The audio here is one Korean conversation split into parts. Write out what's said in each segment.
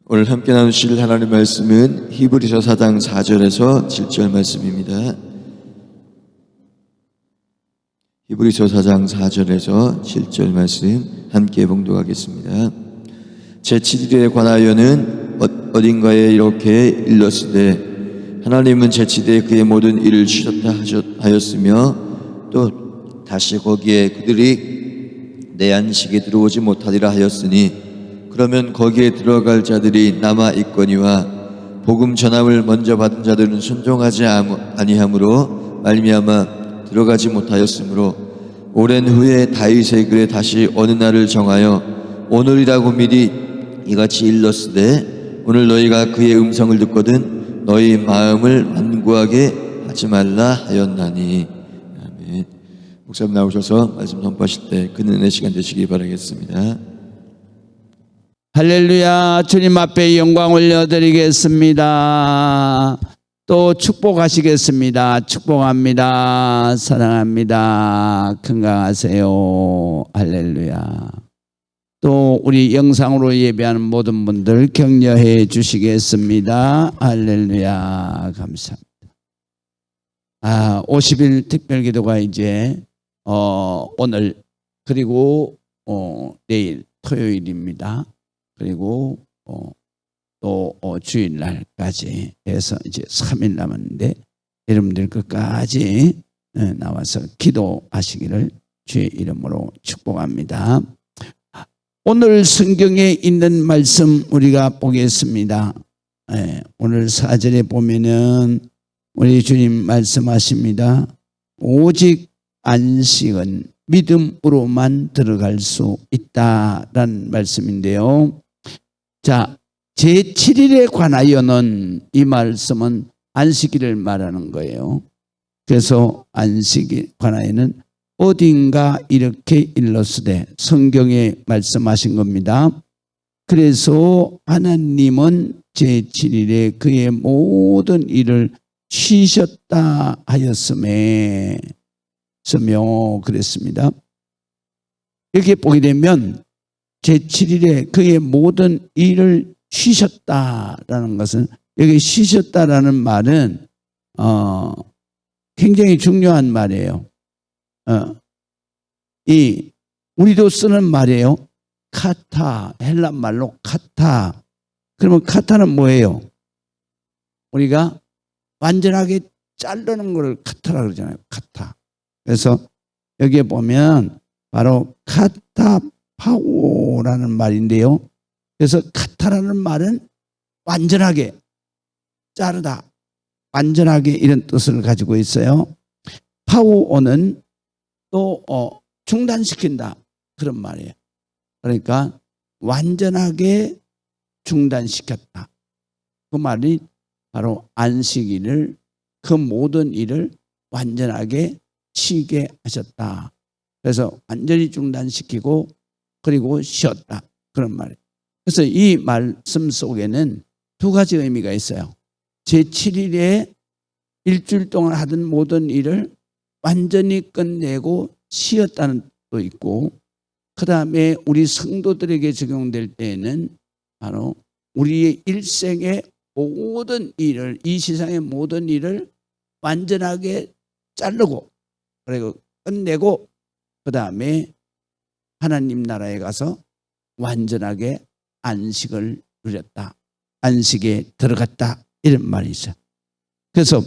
오늘 함께 나누실 하나님의 말씀은 히브리서 4장 4절에서 7절 말씀입니다. 히브리서 4장 4절에서 7절 말씀 함께 봉독하겠습니다. 제7일에 관하여는 어딘가에 이렇게 일렀으되 하나님은 제7일에 그의 모든 일을 쉬셨다 하였으며 또 다시 거기에 그들이 내 안식에 들어오지 못하리라 하였으니 그러면 거기에 들어갈 자들이 남아 있거니와 복음 전함을 먼저 받은 자들은 순종하지 아니함으로 말미암아 들어가지 못하였으므로 오랜 후에 다윗의 글에 다시 어느 날을 정하여 오늘이라고 미리 이같이 일렀으되 오늘 너희가 그의 음성을 듣거든 너희 마음을 완고하게 하지 말라 하였나니. 아멘. 목사님 나오셔서 말씀 선포하실 때 그 은혜 시간 되시기 바라겠습니다. 할렐루야. 주님 앞에 영광 올려드리겠습니다. 또 축복하시겠습니다. 축복합니다. 사랑합니다. 건강하세요. 할렐루야. 또 우리 영상으로 예배하는 모든 분들 격려해 주시겠습니다. 할렐루야. 감사합니다. 50일 특별기도가 이제 오늘 그리고 내일 토요일입니다. 그리고 또 주일날까지 해서 이제 3일 남았는데 여러분들 끝까지 나와서 기도하시기를 주의 이름으로 축복합니다. 오늘 성경에 있는 말씀 우리가 보겠습니다. 오늘 4절에 보면은 우리 주님 말씀하십니다. 오직 안식은 믿음으로만 들어갈 수 있다라는 말씀인데요. 자, 제7일에 관하여는 이 말씀은 안식일을 말하는 거예요. 그래서 안식일에 관하여는 어딘가 이렇게 일렀으되 성경에 말씀하신 겁니다. 그래서 하나님은 제7일에 그의 모든 일을 쉬셨다 하였음에 그랬습니다. 여기 보게 되면 제7일에 그의 모든 일을 쉬셨다라는 것은 여기 쉬셨다라는 말은 굉장히 중요한 말이에요. 우리도 쓰는 말이에요. 카타, 헬란 말로 카타. 그러면 카타는 뭐예요? 우리가 완전하게 자르는 걸 카타라 그러잖아요. 카타. 그래서 여기에 보면 바로 카타파오라는 말인데요. 그래서 카타라는 말은 완전하게 자르다, 완전하게 이런 뜻을 가지고 있어요. 파오는 또 중단시킨다 그런 말이에요. 그러니까 완전하게 중단시켰다. 그 말이 바로 안식일을 그 모든 일을 완전하게 쉬게 하셨다. 그래서 완전히 중단시키고 그리고 쉬었다. 그런 말이에요. 그래서 이 말씀 속에는 두 가지 의미가 있어요. 제7일에 일주일 동안 하던 모든 일을 완전히 끝내고 쉬었다는 뜻도 있고 그 다음에 우리 성도들에게 적용될 때에는 바로 우리의 일생의 모든 일을 이 세상의 모든 일을 완전하게 자르고 그리고 끝내고 그 다음에 하나님 나라에 가서 완전하게 안식을 누렸다. 안식에 들어갔다. 이런 말이 있어요. 그래서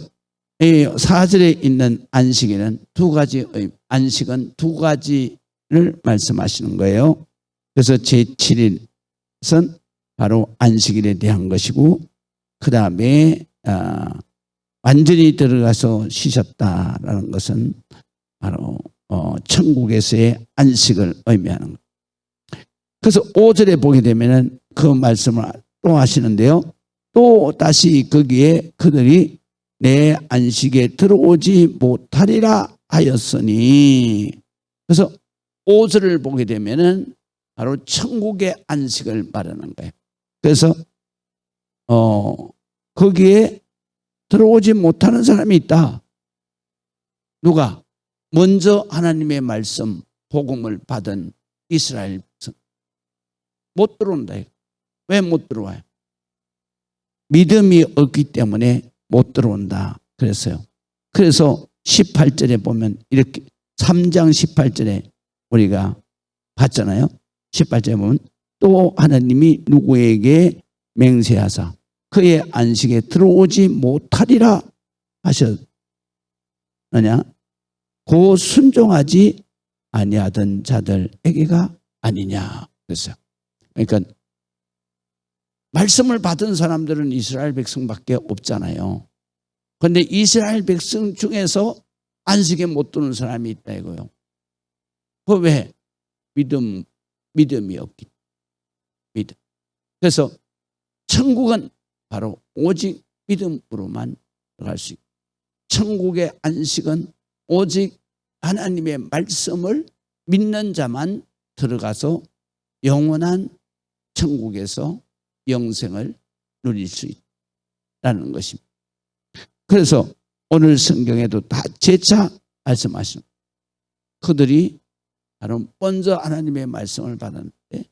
이 4절에 있는 안식에는 두 가지, 안식은 두 가지를 말씀하시는 거예요. 그래서 제7일은 바로 안식일에 대한 것이고 그 다음에 완전히 들어가서 쉬셨다라는 것은 바로 천국에서의 안식을 의미하는 거예요. 그래서 5절에 보게 되면 그 말씀을 또 하시는데요. 또 다시 거기에 그들이 내 안식에 들어오지 못하리라 하였으니 그래서 5절을 보게 되면은 바로 천국의 안식을 말하는 거예요. 그래서 거기에 들어오지 못하는 사람이 있다. 누가? 먼저 하나님의 말씀, 복음을 받은 이스라엘 백성. 못 들어온다. 왜 못 들어와요? 믿음이 없기 때문에 못 들어온다 그랬어요. 그래서 18절에 보면 이렇게 3장 18절에 우리가 봤잖아요. 18절에 보면 또 하나님이 누구에게 맹세하사 그의 안식에 들어오지 못하리라 하셨느냐? 고 순종하지 아니하던 자들에게가 아니냐 그랬어요. 그러니까 말씀을 받은 사람들은 이스라엘 백성밖에 없잖아요. 그런데 이스라엘 백성 중에서 안식에 못 드는 사람이 있다 이거요. 그 왜? 믿음이 없기. 믿음. 그래서 천국은 바로 오직 믿음으로만 들어갈 수 있고, 천국의 안식은 오직 하나님의 말씀을 믿는 자만 들어가서 영원한 천국에서 영생을 누릴 수 있다는 것입니다. 그래서 오늘 성경에도 다 재차 말씀하시는 그들이 바로 먼저 하나님의 말씀을 받았는데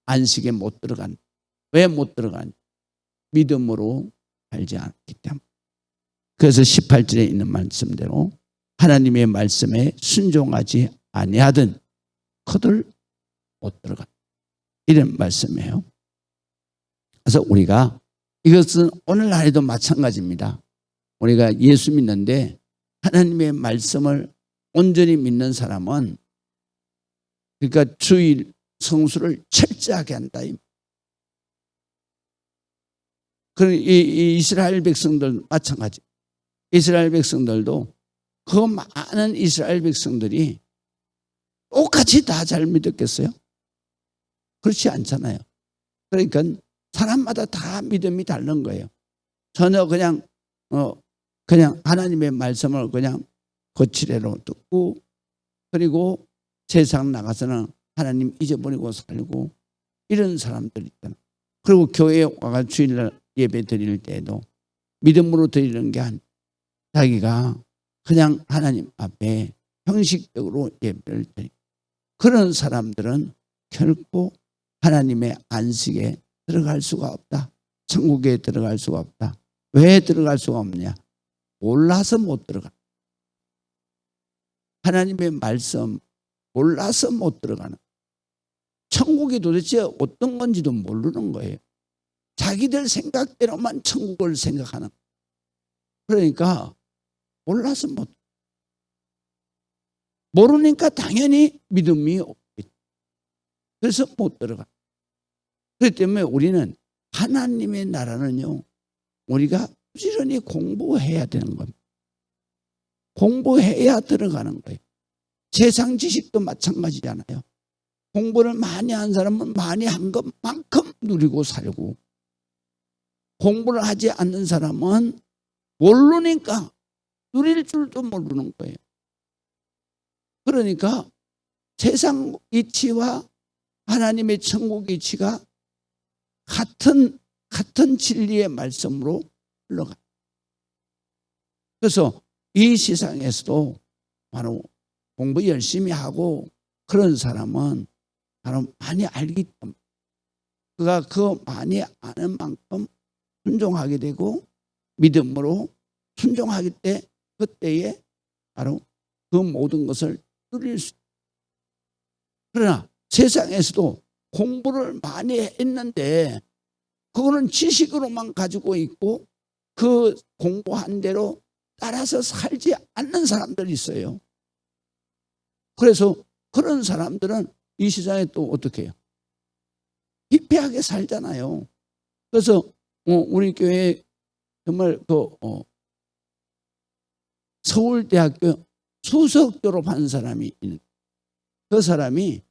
안식에 못 들어간. 왜 못 들어간? 믿음으로 살지 않기 때문에. 그래서 18절에 있는 말씀대로 하나님의 말씀에 순종하지 아니하던 그들 못 들어간. 이런 말씀이에요. 그래서 우리가 이것은 오늘날에도 마찬가지입니다. 우리가 예수 믿는데 하나님의 말씀을 온전히 믿는 사람은 그러니까 주일 성수를 철저하게 한다. 그런 이 이스라엘 백성들 마찬가지. 이스라엘 백성들도 그 많은 이스라엘 백성들이 똑같이 다 잘 믿었겠어요? 그렇지 않잖아요. 그러니까 사람마다 다 믿음이 다른 거예요. 전혀 그냥 하나님의 말씀을 그냥 거칠애로 듣고 그리고 세상 나가서는 하나님 잊어버리고 살고 이런 사람들이 있잖아요. 그리고 교회에 와가 주일날 예배 드릴 때에도 믿음으로 드리는 게 아니라 자기가 그냥 하나님 앞에 형식적으로 예배를 드리고 그런 사람들은 결코 하나님의 안식에 들어갈 수가 없다. 천국에 들어갈 수가 없다. 왜 들어갈 수가 없냐? 몰라서 못 들어가. 하나님의 말씀 몰라서 못 들어가는. 천국이 도대체 어떤 건지도 모르는 거예요. 자기들 생각대로만 천국을 생각하는. 그러니까 몰라서 못. 모르니까 당연히 믿음이 없겠죠. 그래서 못 들어가. 그렇기 때문에 우리는 하나님의 나라는요, 우리가 부지런히 공부해야 되는 겁니다. 공부해야 들어가는 거예요. 세상 지식도 마찬가지잖아요. 공부를 많이 한 사람은 많이 한 것만큼 누리고 살고, 공부를 하지 않는 사람은 모르니까 누릴 줄도 모르는 거예요. 그러니까 세상 이치와 하나님의 천국 이치가 같은 진리의 말씀으로 흘러가. 그래서 이 세상에서도 바로 공부 열심히 하고 그런 사람은 바로 많이 알기 때문에 그가 그 많이 아는 만큼 순종하게 되고 믿음으로 순종하기 때 그때에 바로 그 모든 것을 누릴 수 있다. 그러나 세상에서도 공부를 많이 했는데 그거는 지식으로만 가지고 있고 그 공부한 대로 따라서 살지 않는 사람들이 있어요. 그래서 그런 사람들은 이 세상에 또 어떻게 해요? 피폐하게 살잖아요. 그래서 우리 교회에 정말 서울대학교 수석 졸업한 사람이 있는데 그 사람이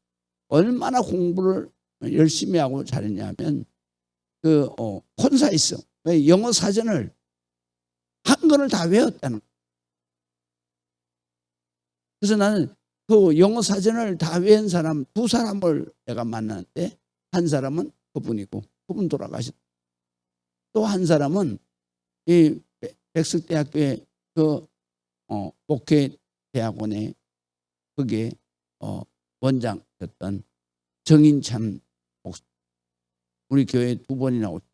얼마나 공부를 열심히 하고 잘했냐면 콘사이스 영어 사전을 한글을 다 외웠다는 거예요. 그래서 나는 그 영어 사전을 다 외운 사람 두 사람을 내가 만났는데 한 사람은 그분이고 그분 돌아가셨고 또 한 사람은 이 백석대학교의 목회대학원에 거기에 원장이었던 정인참 목사 우리 교회에 2번이나 오셨고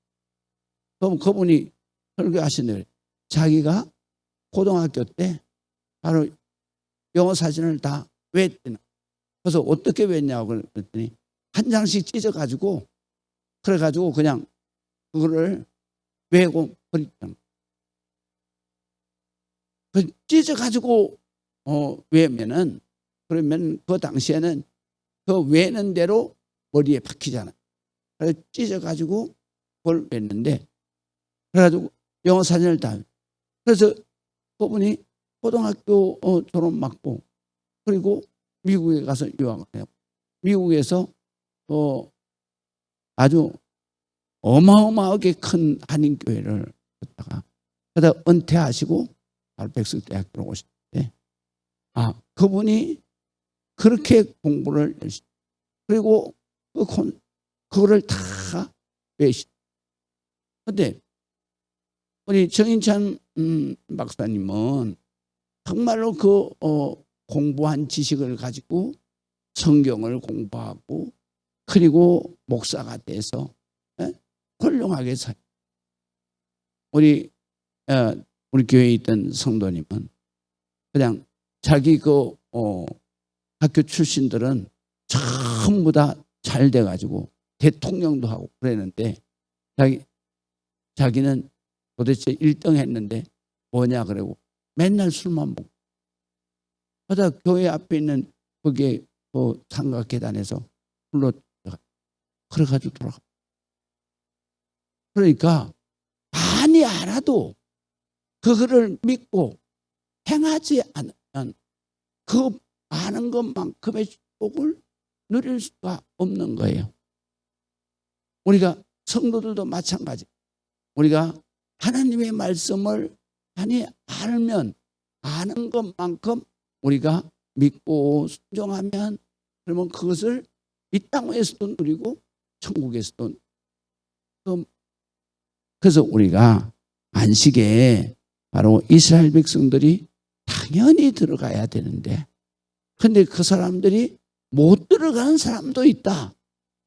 그럼 그분이 설교하시는 자기가 고등학교 때 바로 영어 사진을 다 외웠대요. 그래서 어떻게 외웠냐고 그랬더니 한 장씩 찢어가지고 그래가지고 그냥 그거를 외고 버렸다는 거예요. 찢어가지고 외면은 그러면 그 당시에는 그 외는 대로 머리에 박히잖아요. 그래서 찢어가지고 그걸 냈는데 그래가지고 영어 사진을 다 그래서 그분이 고등학교 졸업 맞고 그리고 미국에 가서 유학을 해요. 미국에서 아주 어마어마하게 큰 한인교회를 했다가 그러다 은퇴하시고 바로 백석대학교로 오셨는데 그분이 그렇게 공부를 열심히 그리고 그거를 다 외시. 그런데 우리 정인찬 박사님은 정말로 그 공부한 지식을 가지고 성경을 공부하고 그리고 목사가 돼서 훌륭하게 살. 우리 교회에 있던 성도님은 그냥 자기 학교 출신들은 전부 다 잘 돼가지고 대통령도 하고 그랬는데 자기는 도대체 1등 했는데 뭐냐 그러고 맨날 술만 먹고 그러다 교회 앞에 있는 거기에 삼각 계단에서 불러 그래가지고 돌아가. 그러니까 많이 알아도 그거를 믿고 행하지 않으면 그 많은 것만큼의 축복을 누릴 수가 없는 거예요. 우리가 성도들도 마찬가지. 우리가 하나님의 말씀을 많이 알면 아는 것만큼 우리가 믿고 순종하면 그러면 그것을 이 땅에서도 누리고 천국에서도 그래서 우리가 안식에 바로 이스라엘 백성들이 당연히 들어가야 되는데 근데 그 사람들이 못 들어가는 사람도 있다.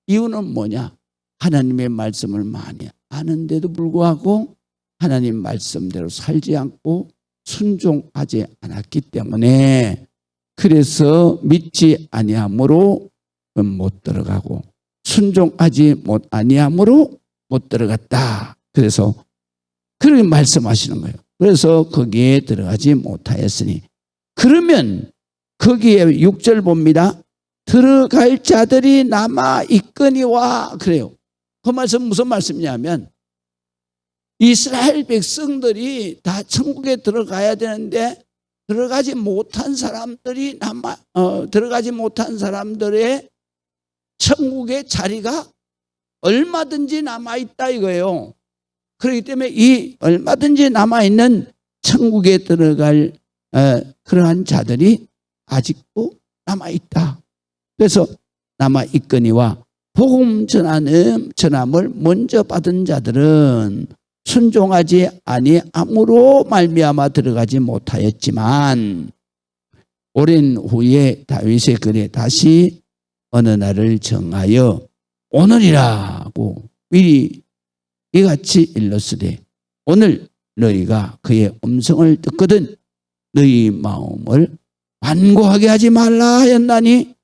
이유는 뭐냐? 하나님의 말씀을 많이 아는데도 불구하고 하나님 말씀대로 살지 않고 순종하지 않았기 때문에 그래서 믿지 아니함으로 못 들어가고 순종하지 아니함으로 못 들어갔다. 그래서 그렇게 말씀하시는 거예요. 그래서 거기에 들어가지 못하였으니 그러면 거기에 6절 봅니다. 들어갈 자들이 남아 있거니와 그래요. 그 말씀 무슨 말씀이냐면 이스라엘 백성들이 다 천국에 들어가야 되는데 들어가지 못한 사람들이 들어가지 못한 사람들의 천국의 자리가 얼마든지 남아있다 이거예요. 그렇기 때문에 이 얼마든지 남아있는 천국에 들어갈 그러한 자들이 아직도 남아있다. 그래서 남아있거니와 복음 전함을 먼저 받은 자들은 순종하지 아니함으로 말미암아 들어가지 못하였지만 오랜 후에 다윗의 글에 다시 어느 날을 정하여 오늘이라고 미리 이같이 일렀으되 오늘 너희가 그의 음성을 듣거든 너희 마음을 완고하게 하지 말라 하였나니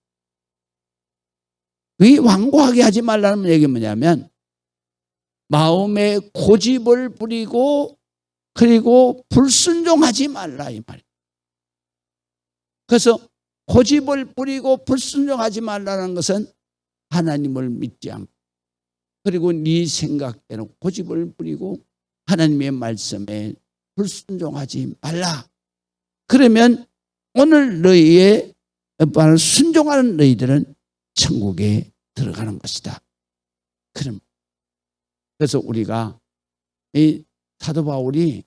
이 완고하게 하지 말라는 얘기는 뭐냐면 마음에 고집을 부리고 그리고 불순종하지 말라 이 말이에요. 그래서 고집을 부리고 불순종하지 말라는 것은 하나님을 믿지 않고 그리고 네 생각대로 고집을 부리고 하나님의 말씀에 불순종하지 말라. 그러면 오늘 너희의 바로 순종하는 너희들은 천국에 들어가는 것이다. 그래서 우리가 이 사도 바울이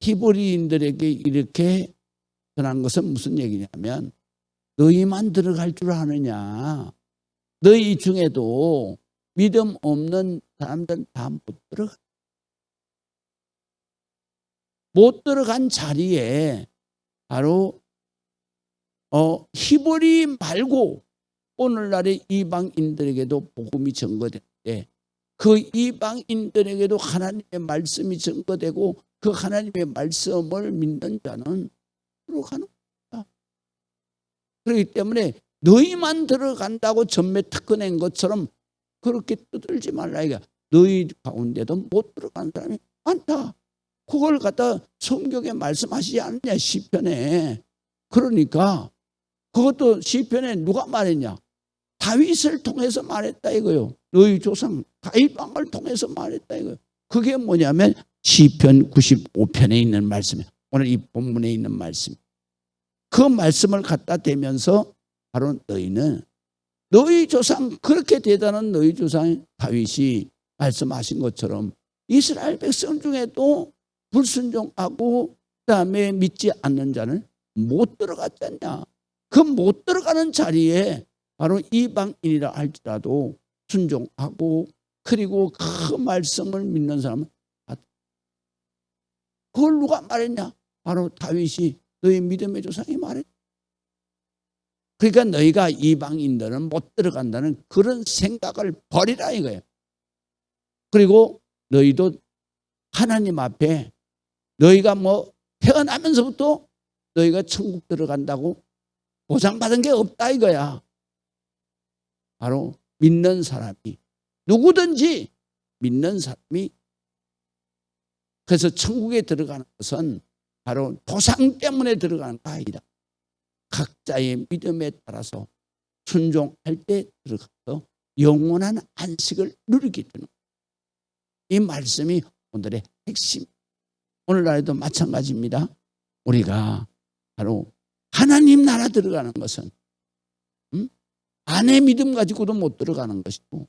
히브리인들에게 이렇게 전한 것은 무슨 얘기냐면 너희만 들어갈 줄 아느냐. 너희 중에도 믿음 없는 사람들은 다 못 들어가. 못 들어간 자리에 바로 히브리 말고 오늘날의 이방인들에게도 복음이 전거되는데 그 이방인들에게도 하나님의 말씀이 증거되고 그 하나님의 말씀을 믿는 자는 들어가는 거다. 그렇기 때문에 너희만 들어간다고 전매 특허낸 것처럼 그렇게 떠들지 말라 이게. 너희 가운데도 못 들어간 사람이 많다. 그걸 갖다 성경에 말씀하시지 않느냐 시편에. 그러니까 그것도 시편에 누가 말했냐? 다윗을 통해서 말했다 이거요. 너희 조상 다윗 왕을 통해서 말했다 이거요. 그게 뭐냐면 시편 95편에 있는 말씀이에요. 오늘 이 본문에 있는 말씀. 그 말씀을 갖다 대면서 바로 너희는 너희 조상 그렇게 대단한 너희 조상 다윗이 말씀하신 것처럼 이스라엘 백성 중에도 불순종하고 그다음에 믿지 않는 자는 못 들어갔지 않냐. 그 못 들어가는 자리에 바로 이방인이라 할지라도 순종하고 그리고 그 말씀을 믿는 사람은 그걸 누가 말했냐? 바로 다윗이 너희 믿음의 조상이 말했다. 그러니까 너희가 이방인들은 못 들어간다는 그런 생각을 버리라 이거예요. 그리고 너희도 하나님 앞에 너희가 뭐 태어나면서부터 너희가 천국 들어간다고 보장받은 게 없다 이거야. 바로 믿는 사람이 누구든지 믿는 사람이 그래서 천국에 들어가는 것은 바로 보상 때문에 들어가는 거 아니다. 각자의 믿음에 따라서 순종할 때 들어가서 영원한 안식을 누리게 되는 거예요. 이 말씀이 오늘의 핵심. 오늘날에도 마찬가지입니다. 우리가 바로 하나님 나라 들어가는 것은 아내 믿음 가지고도 못 들어가는 것이고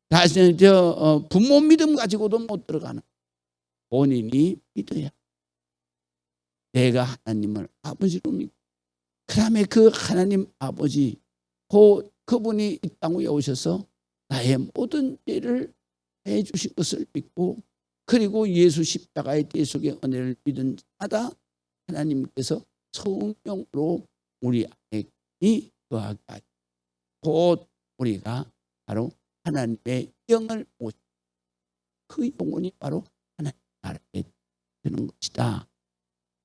다시 부모 믿음 가지고도 못 들어가는 본인이 믿어야 내가 하나님을 아버지로 믿고 그 다음에 그 하나님 아버지 그분이 이 땅에 오셔서 나의 모든 죄를 해주신 것을 믿고 그리고 예수 십자가의 대 속의 은혜를 믿은 자마다 하나님께서 성령으로 우리 안에 거하게 하시고 곧 우리가 바로 하나님의 영을 모시고 그 영혼이 바로 하나님 나라에 드는 것이다.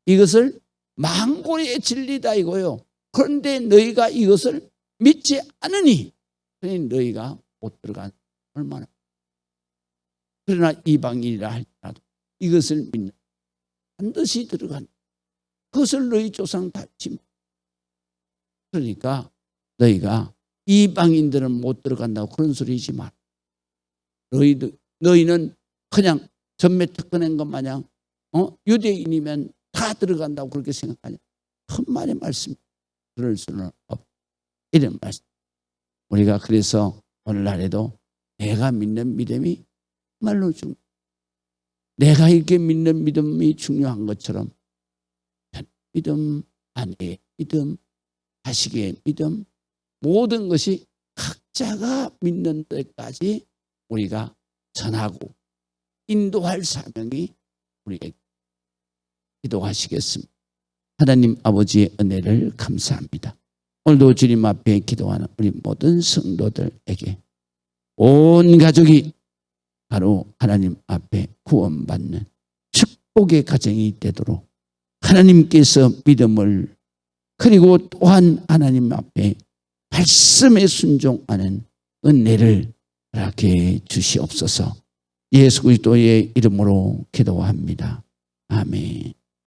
이것을 망고리의 진리다 이거요. 그런데 너희가 이것을 믿지 않으니 그러니 너희가 못 들어간 얼마나. 그러나 이방인이라 할지라도 이것을 믿는 반드시 들어간 그것을 너희 조상 다짐. 그러니까 너희가 이방인들은 못 들어간다고 그런 소리지 마. 너희는 그냥 전매 특권한 것 마냥 유대인이면 다 들어간다고 그렇게 생각하냐. 헛말의 말씀. 그럴 수는 없다. 이런 말씀. 우리가 그래서 오늘날에도 내가 믿는 믿음이 말로 내가 이렇게 믿는 믿음이 중요한 것처럼 믿음, 아내의 믿음, 자식의 믿음 모든 것이 각자가 믿는 데까지 우리가 전하고 인도할 사명이 우리에게 기도하시겠습니다. 하나님 아버지의 은혜를 감사합니다. 오늘도 주님 앞에 기도하는 우리 모든 성도들에게 온 가족이 바로 하나님 앞에 구원받는 축복의 가정이 되도록 하나님께서 믿음을 그리고 또한 하나님 앞에 말씀에 순종하는 은혜를 허락해 주시옵소서. 예수 그리스도의 이름으로 기도합니다. 아멘.